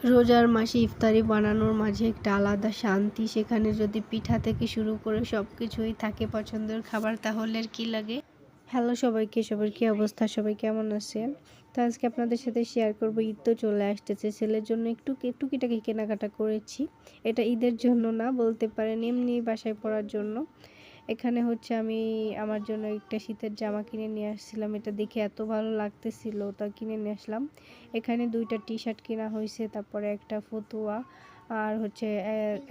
রোজার মাসে ইফতারি বানানোর মাঝে একটা আলাদা শান্তি। সেখানে যদি পিঠা থেকে শুরু করে সব কিছুই থাকে পছন্দের খাবার, তাহলে আর কি লাগে। হ্যালো সবাইকে, সবার কি অবস্থা, সবাই কেমন আছেন? তো আজকে আপনাদের সাথে শেয়ার করব, ঈদ তো চলে আসতেছে, ছেলের জন্য একটু টুকিটাকি কেনাকাটা করেছি। এটা ঈদের জন্য না বলতে পারেন, এমনি বাসায় পরার জন্য। এখানে হচ্ছে আমি আমার জন্য একটা শীতের জামা কিনে নিয়ে আসছিলাম। এটা দেখে এত ভালো লাগতেছিল, তা কিনে নিয়ে আসলাম। এখানে 2টা টি শার্ট কেনা হয়েছে, তারপরে একটা ফতুয়া, আর হচ্ছে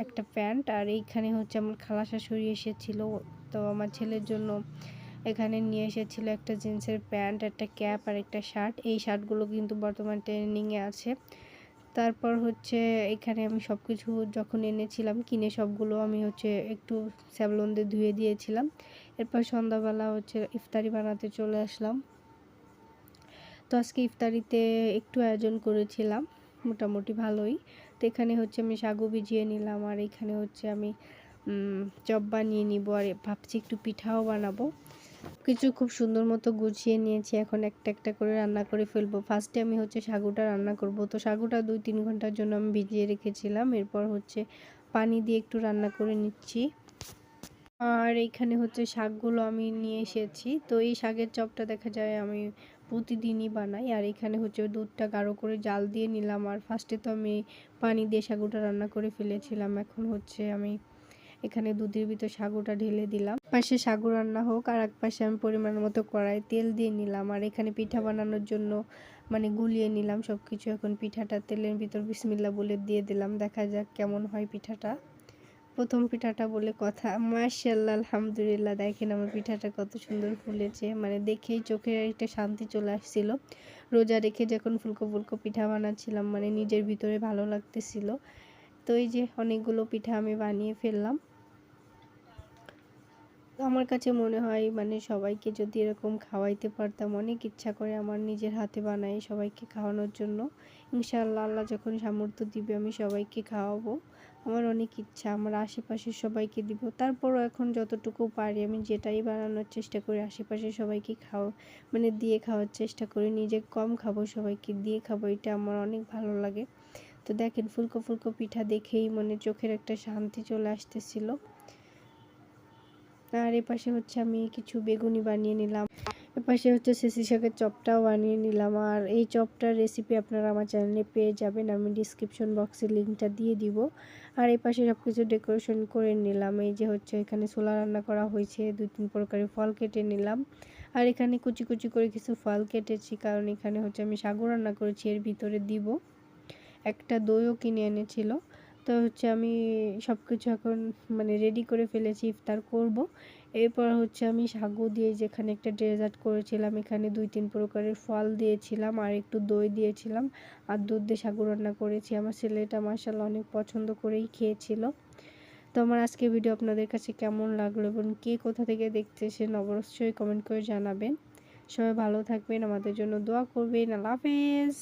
একটা প্যান্ট। আর এইখানে হচ্ছে আমার খালা শাশুড়ি এসেছিল, তো আমার ছেলের জন্য এখানে নিয়ে এসেছিল একটা জিন্সের প্যান্ট, একটা ক্যাপ আর একটা শার্ট। এই শার্টগুলো কিন্তু বর্তমান ট্রেন্ডিংয়ে আছে। তারপর হচ্ছে এখানে আমি সব কিছু যখন এনেছিলাম কিনে, সবগুলো আমি হচ্ছে একটু স্যাভলন দিয়ে ধুয়ে দিয়েছিলাম। এরপর সন্ধ্যাবেলা হচ্ছে ইফতারি বানাতে চলে আসলাম। তো আজকে ইফতারিতে একটু আয়োজন করেছিলাম, মোটামুটি ভালোই। তো এখানে হচ্ছে আমি সাগু ভিজিয়ে নিলাম, আর এখানে হচ্ছে আমি চপ বানিয়ে নিব, আর ভাবছি একটু পিঠাও বানাবো। কিছু খুব সুন্দর মতো গুছিয়ে নিয়েছি, এখন একটা একটা করে রান্না করে ফেলবো। ফার্স্টে আমি হচ্ছে সাগুটা রান্না করব। তো সাগুটা 2-3 ঘন্টার জন্য আমি ভিজিয়ে রেখেছিলাম। এরপর হচ্ছে পানি দিয়ে একটু রান্না করে নিচ্ছি। আর এইখানে হচ্ছে শাকগুলো আমি নিয়ে এসেছি। তো এই শাকের চপটা দেখা যায় আমি প্রতিদিনই বানাই। আর এখানে হচ্ছে দুধটা গাঢ় করে জাল দিয়ে নিলাম। আর ফার্স্টে তো আমি পানি দিয়ে সাগুটা রান্না করে ফেলেছিলাম। এখন হচ্ছে আমি এখানে দুধের ভিতর সাগুটা ঢেলে দিলাম। পাশে সাগু রান্না হোক, আর এক পাশে আমি পরিমাণ মতো কড়াই তেল দিয়ে নিলাম। আর এখানে পিঠা বানানোর জন্য গুলিয়ে নিলাম সব কিছু। এখন পিঠাটা তেলের ভিতর বিসমিল্লাহ বলে দিয়ে দিলাম, দেখা যাক কেমন হয় পিঠাটা। প্রথম পিঠাটা বলে কথা, মাশাআল্লাহ, আলহামদুলিল্লাহ। দেখেন আমার পিঠাটা কত সুন্দর ফুলেছে, দেখেই চোখের একটা শান্তি চলে আসছিল। রোজা রেখে যখন ফুলকো ফুলকো পিঠা বানাচ্ছিলাম, নিজের ভিতরে ভালো লাগতেছিল। তো এই যে অনেকগুলো পিঠা আমি বানিয়ে ফেললাম। আমার কাছে মনে হয় সবাইকে যদি এরকম খাওয়াইতে পারতাম, অনেক ইচ্ছা করে আমার নিজের হাতে বানাই সবাইকে খাওয়ানোর জন্য। ইনশাআল্লাহ আল্লাহ যখন সামর্থ্য দিবে আমি সবাইকে খাওয়াবো। আমার অনেক ইচ্ছা আমার আশেপাশের সবাইকে দিব। তারপরও এখন যতটুকু পারি আমি যেটাই বানানোর চেষ্টা করি আশেপাশে সবাইকে দিয়ে খাওয়ার চেষ্টা করি। নিজে কম খাবো, সবাইকে দিয়ে খাবো, এটা আমার অনেক ভালো লাগে। তো দেখেন ফুলকো ফুলকো পিঠা দেখেই চোখের একটা শান্তি চলে আসতেছিল। আর এপাশে হচ্ছে আমি কিছু বেগুনি বানিয়ে নিলাম। এপাশে হচ্ছে সেসি শাকের চপটাও বানিয়ে নিলাম। আর এই চপটার রেসিপি আপনারা আমার চ্যানেলে পেয়ে যাবেন, আমি ডিসক্রিপশন বক্সে লিঙ্কটা দিয়ে দিব। আর এপাশে সব কিছু ডেকোরেশন করে নিলাম। এই যে হচ্ছে এখানে ছোলা রান্না করা হয়েছে, 2-3 প্রকারের ফল কেটে নিলাম। আর এখানে কুচি কুচি করে কিছু ফল কেটেছি, কারণ এখানে হচ্ছে আমি সাগু রান্না করেছি, এর ভিতরে দিব। একটা দইও কিনে এনেছিল। তো হচ্ছে আমি সব কিছু এখন রেডি করে ফেলেছি, ইফতার করব। এরপর হচ্ছে আমি সাগু দিয়ে যেখানে একটা ডেজার্ট করেছিলাম, এখানে 2-3 প্রকারের ফল দিয়েছিলাম, আর একটু দই দিয়েছিলাম, আর দুধ দিয়ে সাগু রান্না করেছি। আমার ছেলেটা মাশাআল্লাহ অনেক পছন্দ করেই খেয়েছিল। তো আমার আজকের ভিডিও আপনাদের কাছে কেমন লাগলো এবং কে কোথা থেকে দেখতেছেন অবশ্যই কমেন্ট করে জানাবেন। সবাই ভালো থাকবেন, আমাদের জন্য দোয়া করবেন। আল্লাহ হাফেজ।